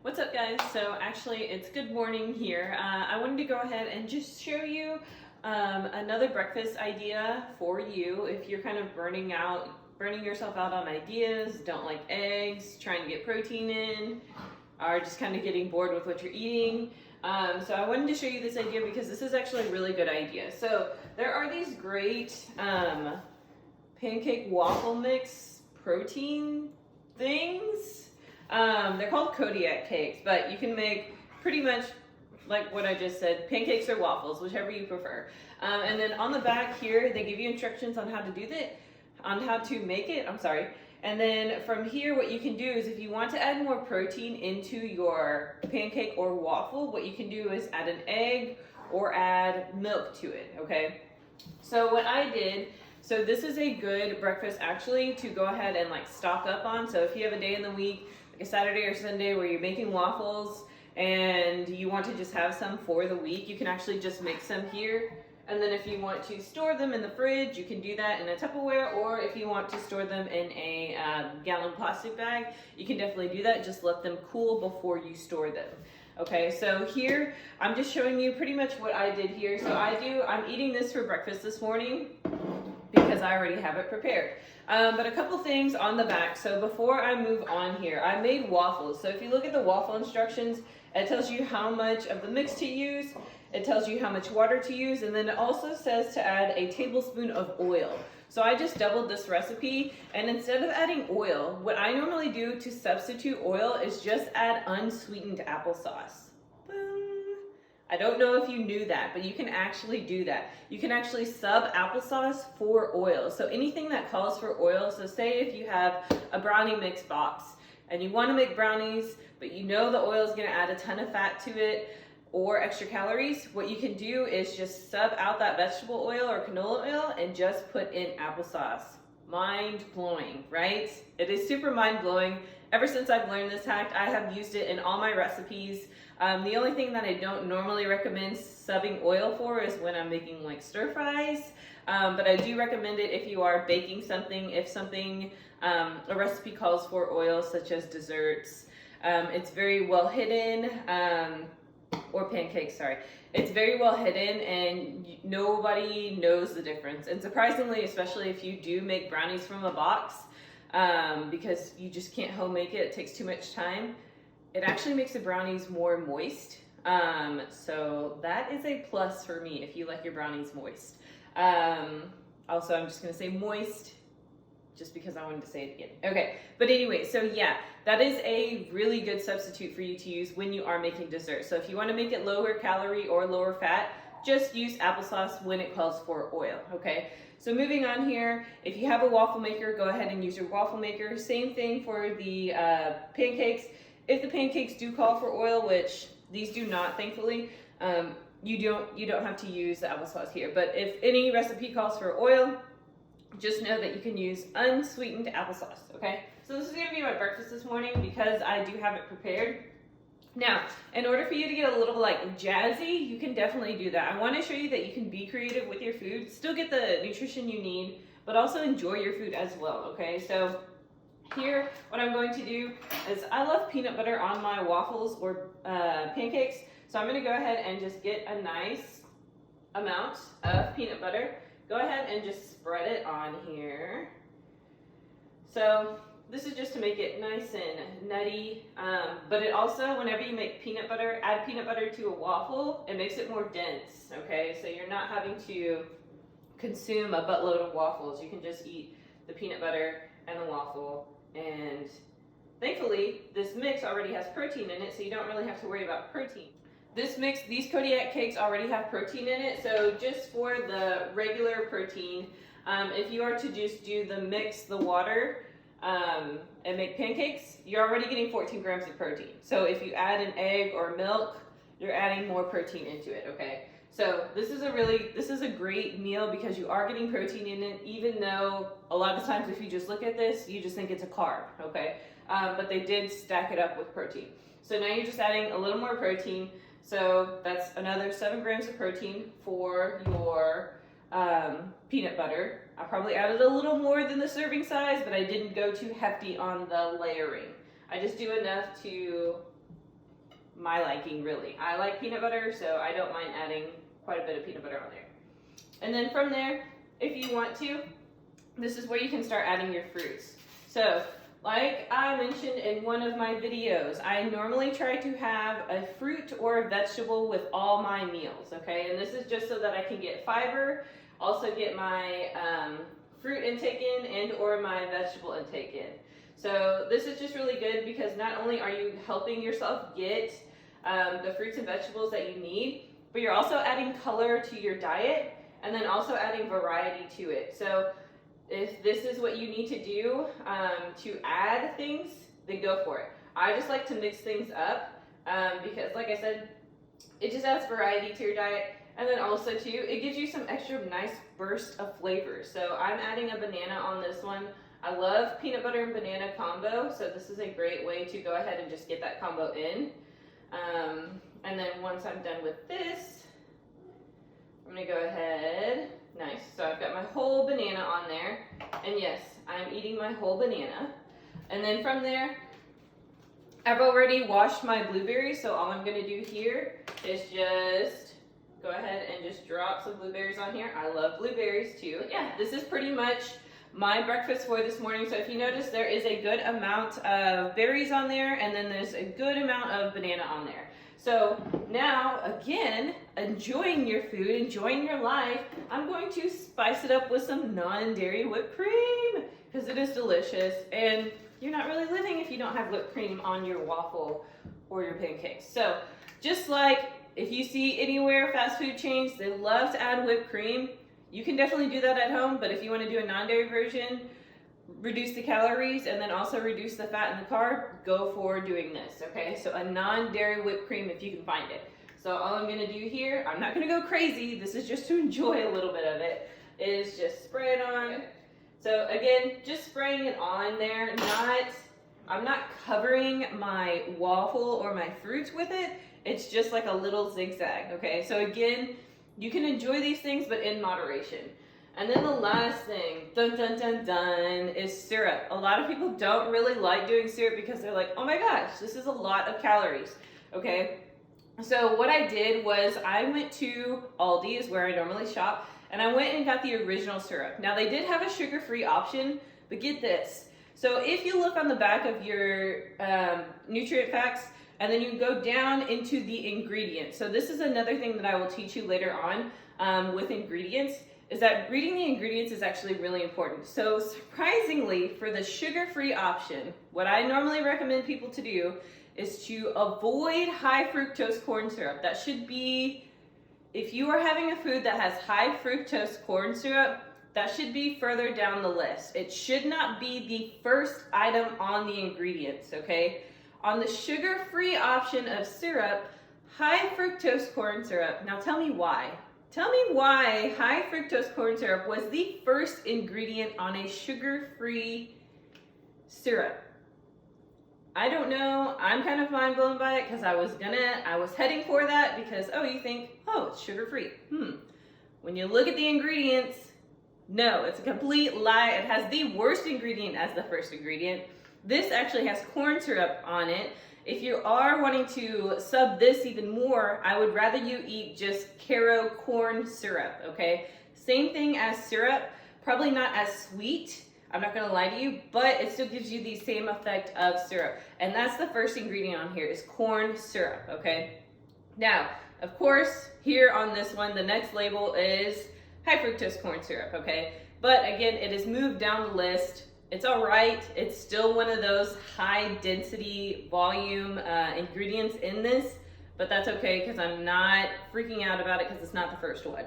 What's up, guys? So actually it's good morning here. I wanted to go ahead and just show you another breakfast idea for you if you're kind of burning yourself out on ideas, don't like eggs, trying to get protein in, or just kind of getting bored with what you're eating. So I wanted to show you this idea because this is actually a really good idea. So there are these great pancake waffle mix protein things. They're called Kodiak cakes, but you can make pretty much like what I just said, pancakes or waffles, whichever you prefer. And then on the back here, they give you instructions on how to do that, on how to make it, And then from here, what you can do is if you want to add more protein into your pancake or waffle, what you can do is add an egg or add milk to it, okay? So what I did, so this is a good breakfast actually to go ahead and like stock up on. So if you have a day in the week, like a Saturday or Sunday where you're making waffles and you want to just have some for the week, you can actually just make some here. And then if you want to store them in the fridge, you can do that in a Tupperware, or if you want to store them in a gallon plastic bag, you can definitely do that. Just let them cool before you store them. Okay, so here, I'm just showing you pretty much what I did here. So I'm eating this for breakfast this morning because I already have it prepared. But a couple things on the back. So before I move on here, I made waffles. So if you look at the waffle instructions, it tells you how much of the mix to use. It tells you how much water to use. And then it also says to add a tablespoon of oil. So I just doubled this recipe. And instead of adding oil, what I normally do to substitute oil is just add unsweetened applesauce. I don't know if you knew that, but you can actually do that. You can actually sub applesauce for oil. So anything that calls for oil, so say if you have a brownie mix box and you want to make brownies, but you know the oil is going to add a ton of fat to it or extra calories, what you can do is just sub out that vegetable oil or canola oil and just put in applesauce. Mind blowing, right? It is super mind blowing. Ever since I've learned this hack, I have used it in all my recipes. The only thing that I don't normally recommend subbing oil for is when I'm making like stir fries. But I do recommend it if you are baking something, if something, a recipe calls for oil, such as desserts. It's very well hidden, or pancakes, sorry. It's very well hidden and nobody knows the difference. And surprisingly, especially if you do make brownies from a box, because you just can't home make it, it takes too much time, it actually makes the brownies more moist. So that is a plus for me if you like your brownies moist. Also, I'm just gonna say moist just because I wanted to say it again. Okay, but anyway, so yeah, that is a really good substitute for you to use when you are making dessert. So if you wanna make it lower calorie or lower fat, just use applesauce when it calls for oil, okay? So moving on here, if you have a waffle maker, go ahead and use your waffle maker. Same thing for the pancakes. If the pancakes do call for oil, which these do not, thankfully, you don't have to use the applesauce here. But if any recipe calls for oil, just know that you can use unsweetened applesauce, okay? So this is gonna be my breakfast this morning because I do have it prepared. Now, in order for you to get a little like jazzy, you can definitely do that. I wanna show you that you can be creative with your food, still get the nutrition you need, but also enjoy your food as well, okay? So here, what I'm going to do is I love peanut butter on my waffles or pancakes. So I'm gonna go ahead and just get a nice amount of peanut butter. Go ahead and just spread it on here. So this is just to make it nice and nutty, but it also, whenever you make peanut butter, add peanut butter to a waffle, it makes it more dense, okay? So you're not having to consume a buttload of waffles. You can just eat the peanut butter and the waffle, and thankfully, this mix already has protein in it, so you don't really have to worry about protein. This mix, these Kodiak cakes already have protein in it, so just for the regular protein, if you are to just do the mix, the water, and make pancakes, you're already getting 14 grams of protein. So if you add an egg or milk, you're adding more protein into it, okay? So this is a great meal because you are getting protein in it, even though a lot of times if you just look at this, you just think it's a carb, okay? But they did stack it up with protein. So now you're just adding a little more protein. So that's another 7 grams of protein for your peanut butter. I probably added a little more than the serving size, but I didn't go too hefty on the layering. I just do enough to my liking, really. I like peanut butter, so I don't mind adding quite a bit of peanut butter on there. And then from there, if you want to, this is where you can start adding your fruits. So, like I mentioned in one of my videos, I normally try to have a fruit or a vegetable with all my meals, okay? And this is just so that I can get fiber, also get my fruit intake in and or my vegetable intake in. So this is just really good because not only are you helping yourself get the fruits and vegetables that you need, but you're also adding color to your diet and then also adding variety to it. So if this is what you need to do to add things, then go for it. I just like to mix things up because, like I said, it just adds variety to your diet. And then also too, it gives you some extra nice burst of flavors. So I'm adding a banana on this one. I love peanut butter and banana combo, so this is a great way to go ahead and just get that combo in. And then once I'm done with this, I'm gonna go ahead, nice. So I've got my whole banana on there, and yes, I'm eating my whole banana. And then from there, I've already washed my blueberries, so all I'm gonna do here is just go ahead and just drop some blueberries on here. I love blueberries too. Yeah, this is pretty much my breakfast for this morning. So if you notice, there is a good amount of berries on there, and then there's a good amount of banana on there. So now, again, enjoying your food, enjoying your life, I'm going to spice it up with some non-dairy whipped cream because it is delicious, and you're not really living if you don't have whipped cream on your waffle or your pancakes. So just like if you see anywhere fast food chains, they love to add whipped cream. You can definitely do that at home, but if you want to do a non-dairy version, reduce the calories and then also reduce the fat and the carb, go for doing this, okay? So a non-dairy whipped cream if you can find it. So all I'm gonna do here, I'm not gonna go crazy, this is just to enjoy a little bit of it, is just spray it on. So again, just spraying it on there, I'm not covering my waffle or my fruits with it, it's just like a little zigzag, okay? So again, you can enjoy these things, but in moderation. And then the last thing, dun dun dun dun, is syrup. A lot of people don't really like doing syrup because they're like, oh my gosh, this is a lot of calories, okay? So what I did was I went to Aldi, is where I normally shop, and I went and got the original syrup. Now they did have a sugar-free option, but get this. So if you look on the back of your nutrient facts, and then you go down into the ingredients. So this is another thing that I will teach you later on with ingredients, is that reading the ingredients is actually really important. So surprisingly, for the sugar-free option, what I normally recommend people to do is to avoid high fructose corn syrup. That should be, if you are having a food that has high fructose corn syrup, that should be further down the list. It should not be the first item on the ingredients, okay? On the sugar-free option of syrup, high fructose corn syrup. Now tell me why. Tell me why high fructose corn syrup was the first ingredient on a sugar-free syrup. I don't know. I'm kind of mind blown by it because I was heading for that because, oh, you think, oh, it's sugar-free. When you look at the ingredients, no, it's a complete lie. It has the worst ingredient as the first ingredient. This actually has corn syrup on it. If you are wanting to sub this even more, I would rather you eat just Caro corn syrup, okay? Same thing as syrup, probably not as sweet, I'm not gonna lie to you, but it still gives you the same effect of syrup. And that's the first ingredient on here is corn syrup, okay? Now, of course, here on this one, the next label is high fructose corn syrup, okay? But again, it is moved down the list. It's all right. It's still one of those high density volume ingredients in this, but that's okay because I'm not freaking out about it because it's not the first one.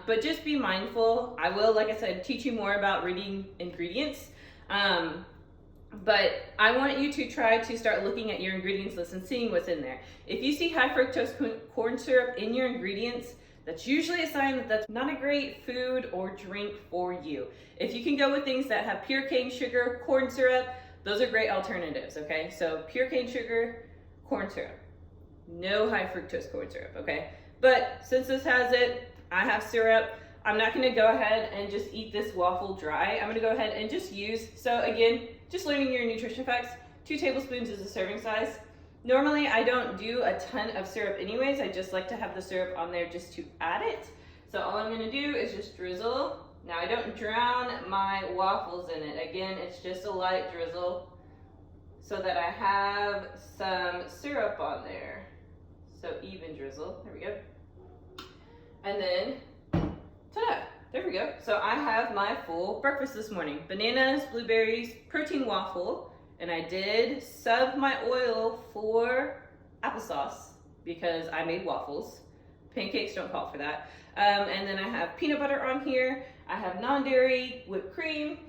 But just be mindful. I will, like I said, teach you more about reading ingredients. But I want you to try to start looking at your ingredients list and seeing what's in there. If you see high fructose corn syrup in your ingredients, that's usually a sign that that's not a great food or drink for you. If you can go with things that have pure cane sugar, corn syrup, those are great alternatives, okay? So pure cane sugar, corn syrup. No high fructose corn syrup, okay? But since this has it, I have syrup, I'm not gonna go ahead and just eat this waffle dry. I'm gonna go ahead and just use, so again, just learning your nutrition facts, 2 tablespoons is a serving size. Normally I don't do a ton of syrup anyways. I just like to have the syrup on there just to add it. So all I'm gonna do is just drizzle. Now I don't drown my waffles in it. Again, it's just a light drizzle so that I have some syrup on there. So even drizzle, there we go. And then, ta-da, there we go. So I have my full breakfast this morning. Bananas, blueberries, protein waffle, and I did sub my oil for applesauce because I made waffles. Pancakes don't call for that. And then I have peanut butter on here. I have non-dairy whipped cream,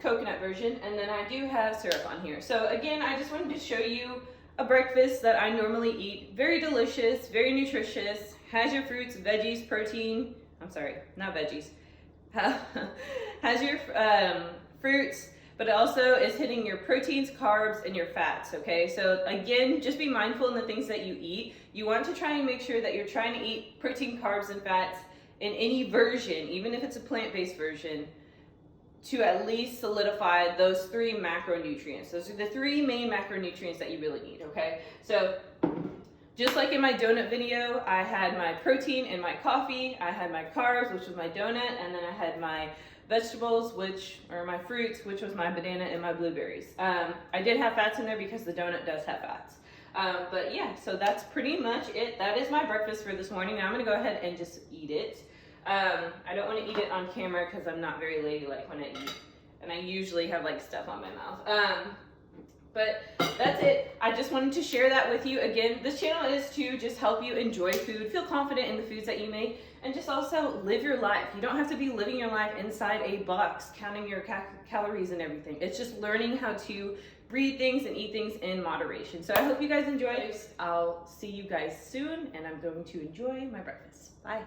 coconut version, and then I do have syrup on here. So again, I just wanted to show you a breakfast that I normally eat. Very delicious, very nutritious, has your fruits, veggies, protein. I'm sorry, not veggies. Has your fruits, but it also is hitting your proteins, carbs, and your fats, okay? So again, just be mindful in the things that you eat. You want to try and make sure that you're trying to eat protein, carbs, and fats in any version, even if it's a plant-based version, to at least solidify those 3 macronutrients. Those are the 3 main macronutrients that you really need, okay? So just like in my donut video, I had my protein in my coffee, I had my carbs, which was my donut, and then I had my vegetables, which are my fruits, which was my banana and my blueberries. I did have fats in there because the donut does have fats. But yeah, so that's pretty much it. That is my breakfast for this morning. Now I'm gonna go ahead and just eat it. I don't wanna eat it on camera because I'm not very ladylike when I eat. And I usually have like stuff on my mouth. But that's it. I just wanted to share that with you. Again, this channel is to just help you enjoy food, feel confident in the foods that you make, and just also live your life. You don't have to be living your life inside a box, counting your calories and everything. It's just learning how to read things and eat things in moderation. So I hope you guys enjoyed. I'll see you guys soon, and I'm going to enjoy my breakfast. Bye.